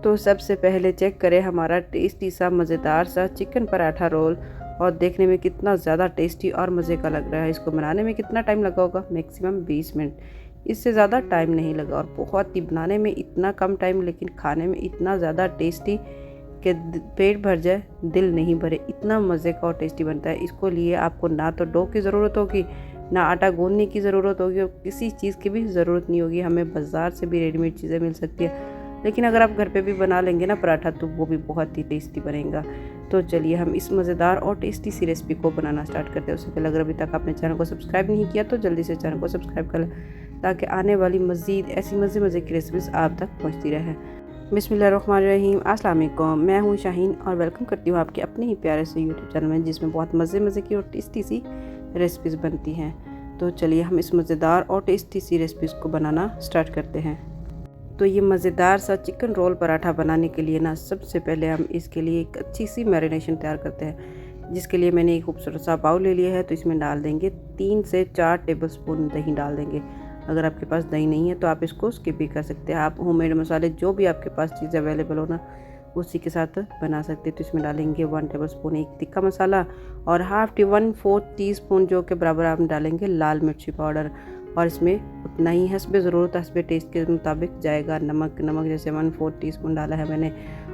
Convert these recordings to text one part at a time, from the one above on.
तो सबसे पहले चेक करें हमारा टेस्टी सा मज़ेदार सा चिकन पराठा रोल, और देखने में कितना ज़्यादा टेस्टी और मज़े का लग रहा है। इसको बनाने में कितना टाइम लगा होगा? मैक्सिमम 20 मिनट, इससे ज़्यादा टाइम नहीं लगा। और बहुत ही बनाने में इतना कम टाइम, लेकिन खाने में इतना ज़्यादा टेस्टी कि पेट भर जाए दिल नहीं भरे, इतना मज़े का और टेस्टी बनता है। इसको लिए आपको ना तो डो की ज़रूरत होगी, ना आटा गूंदने की ज़रूरत होगी, और किसी चीज़ की भी ज़रूरत नहीं होगी। हमें बाज़ार से भी रेडीमेड चीज़ें मिल सकती है, लेकिन अगर आप घर पे भी बना लेंगे ना पराठा, तो वो भी बहुत ही टेस्टी बनेगा। तो चलिए हम इस मज़ेदार और टेस्टी सी रेसिपी को बनाना स्टार्ट करते हैं। उससे पहले अगर अभी तक आपने चैनल को सब्सक्राइब नहीं किया तो जल्दी से चैनल को सब्सक्राइब कर लें, ताकि आने वाली मज़ीद ऐसी मज़े की रेसिपीज़ आप तक पहुँचती रहें। बिस्मिल्लाहिर्रहमानिर्रहीम, अस्सलाम वालेकुम। मैं हूँ शाहीन और वेलकम करती हूँ आपके अपने ही प्यारे से यूट्यूब चैनल में, जिसमें बहुत मज़े की और टेस्टी सी रेसिपीज़ बनती हैं। तो चलिए हम इस मज़ेदार और टेस्टी सी रेसिपीज़ को बनाना स्टार्ट करते हैं। तो ये मज़ेदार सा चिकन रोल पराठा बनाने के लिए ना, सबसे पहले हम इसके लिए एक अच्छी सी मैरिनेशन तैयार करते हैं, जिसके लिए मैंने एक खूबसूरत सा बाउल ले लिया है। तो इसमें डाल देंगे 3 से 4 टेबलस्पून दही डाल देंगे। अगर आपके पास दही नहीं है तो आप इसको स्किप भी कर सकते हैं। आप होममेड मसाले जो भी आपके पास चीज़ अवेलेबल हो ना, उसी के साथ बना सकते हैं। तो इसमें डालेंगे 1 टेबलस्पून एक तिक्का मसाला, और 1/4 टीस्पून जो के बराबर आप डालेंगे लाल मिर्ची पाउडर। और इसमें उतना ही हस्बे ज़रूरत, हस्बे टेस्ट के मुताबिक जाएगा नमक जैसे 1/4 टीस्पून डाला है मैंने।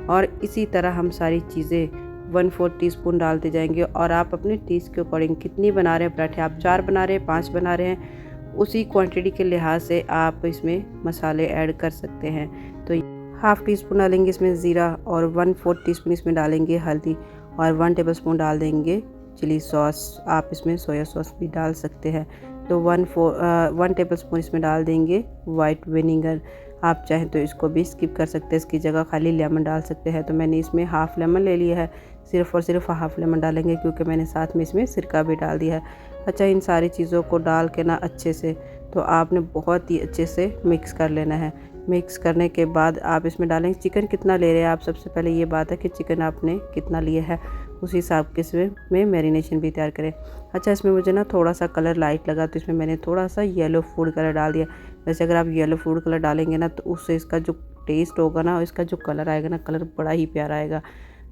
और इसी तरह हम सारी चीज़ें 1/4 टीस्पून डालते जाएंगे। और आप अपने टेस्ट के अकॉर्डिंग कितनी बना रहे हैं पराठे, आप 4 बना रहे हैं, 5 बना रहे हैं, उसी क्वांटिटी के लिहाज से आप इसमें मसाले ऐड कर सकते हैं। तो 1/2 टीस्पून डालेंगे इसमें ज़ीरा, और 1/4 टीस्पून इसमें डालेंगे हल्दी, और 1 टेबलस्पून डाल देंगे चिली सॉस। आप इसमें सोया सॉस भी डाल सकते हैं। तो 1 टेबलस्पून इसमें डाल देंगे वाइट विनेगर। आप चाहें तो इसको भी स्किप कर सकते हैं, इसकी जगह खाली लेमन डाल सकते हैं। तो मैंने इसमें हाफ़ लेमन ले लिया है, सिर्फ़ और सिर्फ हाफ़ लेमन डालेंगे, क्योंकि मैंने साथ में इसमें सिरका भी डाल दिया है। अच्छा, इन सारी चीज़ों को डाल के ना अच्छे से, तो आपने बहुत ही अच्छे से मिक्स कर लेना है। मिक्स करने के बाद आप इसमें डालेंगे चिकन कितना ले रहे हैं आप। सबसे पहले ये बात है कि चिकन आपने कितना लिया है, उसी हिसाब के इसमें मैरिनेशन भी तैयार करें। अच्छा, इसमें मुझे ना थोड़ा सा कलर लाइट लगा, तो इसमें मैंने थोड़ा सा येलो फूड कलर डाल दिया। वैसे अगर आप येलो फूड कलर डालेंगे ना, तो उससे इसका जो टेस्ट होगा ना, इसका जो कलर आएगा ना, कलर बड़ा ही प्यारा आएगा।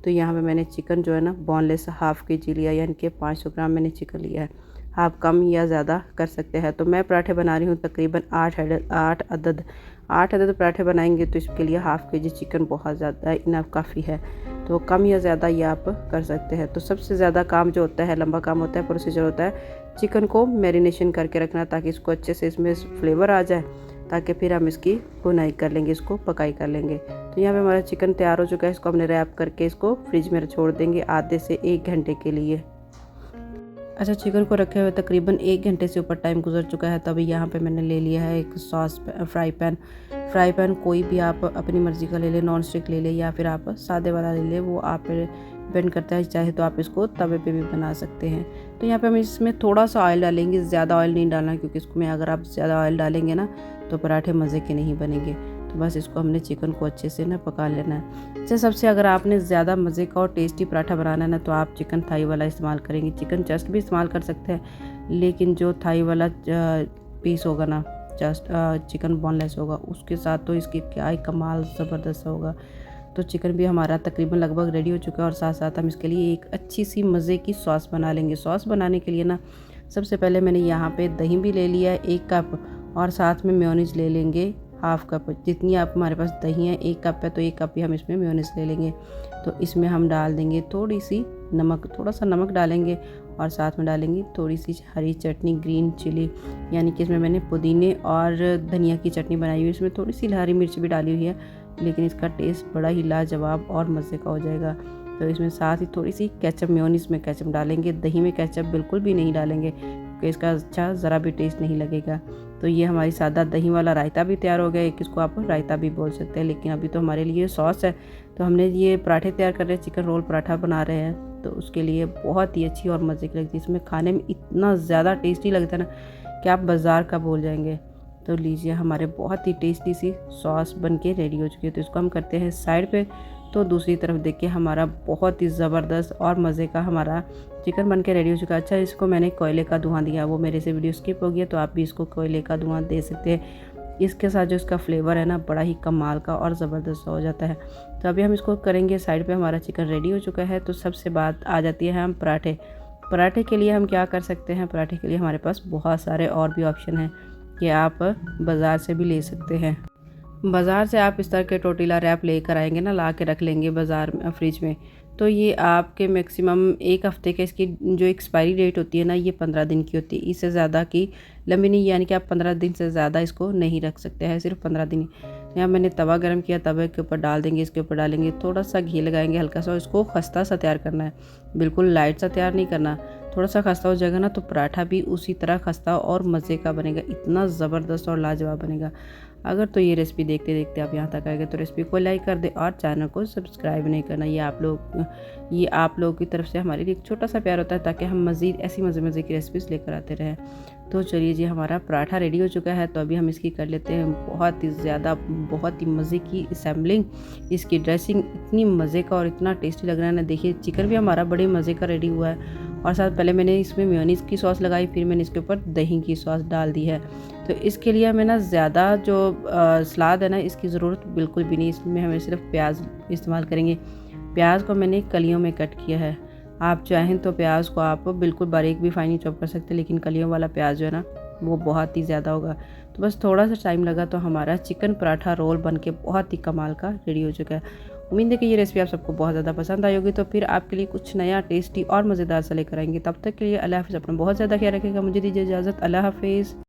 तो यहाँ पे मैंने चिकन जो है ना बोनलेस 1/2 kg लिया, यानी कि 500 ग्राम मैंने चिकन लिया है। आप कम या ज़्यादा कर सकते हैं। तो मैं पराठे बना रही हूँ तकरीबन 8 अदद पराठे बनाएंगे, तो इसके लिए 1/2 kg चिकन बहुत ज़्यादा इनफ काफ़ी है। तो कम या ज़्यादा ये आप कर सकते हैं। तो सबसे ज़्यादा काम जो होता है, लंबा काम होता है, प्रोसीजर होता है चिकन को मैरिनेशन करके रखना, ताकि इसको अच्छे से इसमें फ्लेवर आ जाए, ताकि फिर हम इसकी भुनाई कर लेंगे, इसको पकाई कर लेंगे। तो यहाँ पे हमारा चिकन तैयार हो चुका है। इसको हमने रैप करके इसको फ्रिज में छोड़ देंगे आधे से 1 घंटे के लिए। अच्छा, चिकन को रखे हुए तकरीबन 1 घंटे से ऊपर टाइम गुजर चुका है। तभी यहाँ पे मैंने ले लिया है एक फ्राई पैन कोई भी आप अपनी मर्ज़ी का ले लें, नॉन स्टिक ले लें या फिर आप सादे वाला ले लें, वो आप पे डिपेंड करता है। चाहे तो आप इसको तवे पे भी बना सकते हैं। तो यहाँ पे हम इसमें थोड़ा सा ऑयल डालेंगे, ज़्यादा ऑयल नहीं डालना, क्योंकि इसमें अगर आप ज़्यादा ऑयल डालेंगे ना, तो पराठे मज़े के नहीं बनेंगे। तो बस इसको हमने चिकन को अच्छे से ना पका लेना है। अच्छा, सबसे अगर आपने ज़्यादा मज़े का और टेस्टी पराठा बनाना है ना, तो आप चिकन थाई वाला इस्तेमाल करेंगे। चिकन चस्ट भी इस्तेमाल कर सकते हैं, लेकिन जो थाई वाला पीस होगा ना, जस्ट चिकन बोनलेस होगा, उसके साथ तो इसकी क्या ही कमाल ज़बरदस्त होगा। तो चिकन भी हमारा तकरीबन लगभग रेडी हो चुका है, और साथ साथ हम इसके लिए एक अच्छी सी मज़े की सॉस बना लेंगे। सॉस बनाने के लिए ना, सबसे पहले मैंने यहाँ पे दही भी ले लिया है 1 कप, और साथ में मेयोनीज ले लेंगे 1/2 कप। जितनी आप हमारे पास दही है 1 कप है, तो 1 कप ही हम इसमें मेयोनीज ले लेंगे। तो इसमें हम डाल देंगे थोड़ा सा नमक डालेंगे, और साथ में डालेंगे थोड़ी सी हरी चटनी, ग्रीन चिली, यानी कि इसमें मैंने पुदीने और धनिया की चटनी बनाई हुई है। इसमें थोड़ी सी हरी मिर्च भी डाली हुई है, लेकिन इसका टेस्ट बड़ा ही लाजवाब और मज़े का हो जाएगा। तो इसमें साथ ही थोड़ी सी केचप, मेयोनीज में केचप डालेंगे, दही में केचप बिल्कुल भी नहीं डालेंगे, क्योंकि इसका अच्छा ज़रा भी टेस्ट नहीं लगेगा। तो ये हमारी सादा दही वाला रायता भी तैयार हो गया। एक इसको आप रायता भी बोल सकते हैं, लेकिन अभी तो हमारे लिए सॉस है। तो हमने ये पराठे तैयार कर रहे हैं, चिकन रोल पराठा बना रहे हैं, तो उसके लिए बहुत ही अच्छी और मज़े की लगती है। इसमें खाने में इतना ज़्यादा टेस्टी लगता है ना, कि आप बाज़ार का भूल जाएंगे। तो लीजिए, हमारे बहुत ही टेस्टी सी सॉस बन के रेडी हो चुकी है। तो इसको हम करते हैं साइड पे। तो दूसरी तरफ देखिए, हमारा बहुत ही ज़बरदस्त और मज़े का हमारा चिकन बन के रेडी हो चुका है। अच्छा, इसको मैंने कोयले का धुआं दिया, वो मेरे से वीडियो स्किप हो गया, तो आप भी इसको कोयले का धुआं दे सकते हैं। इसके साथ जो इसका फ्लेवर है ना बड़ा ही कमाल का और ज़बरदस्त हो जाता है। तो अभी हम इसको करेंगे साइड पे। हमारा चिकन रेडी हो चुका है। तो सबसे बात आ जाती है हम पराठे। पराठे के लिए हम क्या कर सकते हैं, पराठे के लिए हमारे पास बहुत सारे और भी ऑप्शन हैं कि आप बाज़ार से भी ले सकते हैं। बाज़ार से आप इस तरह के टोटीला रैप लेकर आएंगे ना, ला के रख लेंगे बाज़ार में फ्रिज में, तो ये आपके मैक्सिमम 1 हफ़्ते के इसकी जो एक्सपायरी डेट होती है ना, ये 15 दिन की होती है। इससे ज़्यादा की लंबी नहीं, यानी कि आप 15 दिन से ज़्यादा इसको नहीं रख सकते हैं, सिर्फ 15 दिन। यहाँ मैंने तवा गरम किया, तवे के ऊपर डाल देंगे, इसके ऊपर डालेंगे थोड़ा सा घी लगाएंगे हल्का सा, और इसको खस्ता सा तैयार करना है, बिल्कुल लाइट सा तैयार नहीं करना। थोड़ा सा खस्ता हो जाएगा ना तो पराठा भी उसी तरह खस्ता और मज़े का बनेगा, इतना ज़बरदस्त और लाजवाब बनेगा। अगर तो ये रेसिपी देखते देखते आप यहाँ तक आ गए तो रेसिपी को लाइक कर दे और चैनल को सब्सक्राइब नहीं करना। ये आप लोगों की तरफ से हमारे लिए एक छोटा सा प्यार होता है, ताकि हम मज़ीद ऐसी मज़े मज़े की रेसिपीज़ लेकर आते रहें। तो चलिए जी, हमारा पराठा रेडी हो चुका है। तो अभी हम इसकी कर लेते हैं बहुत ही ज़्यादा, बहुत ही मज़े की असेंबलिंग। इसकी ड्रेसिंग इतनी मज़े का और इतना टेस्टी लग रहा है ना। देखिए चिकन भी हमारा बड़े मज़े का रेडी हुआ है, और साथ पहले मैंने इसमें मेयोनीज़ की सॉस लगाई, फिर मैंने इसके ऊपर दही की सॉस डाल दी है। तो इसके लिए हमें ना ज़्यादा जो सलाद है ना, इसकी ज़रूरत बिल्कुल भी नहीं। इसमें हमें सिर्फ प्याज इस्तेमाल करेंगे। प्याज को मैंने कलियों में कट किया है। आप चाहें तो प्याज को आप बिल्कुल बारीक भी फाइनी चॉप कर सकते हैं, लेकिन कलियों वाला प्याज जो है ना वो बहुत ही ज़्यादा होगा। तो बस थोड़ा सा टाइम लगा तो हमारा चिकन पराठा रोल बन के बहुत ही कमाल का रेडी हो चुका है। उम्मीद है कि ये रेसिपी आप सबको बहुत ज़्यादा पसंद आई होगी। तो फिर आपके लिए कुछ नया टेस्टी और मज़ेदार सा लेकर आएंगे। तब तक के लिए अल्लाह हाफ़िज़। अपना बहुत ज़्यादा ख्याल रखिएगा। मुझे दीजिए इजाज़त। अल्लाह हाफ़िज़।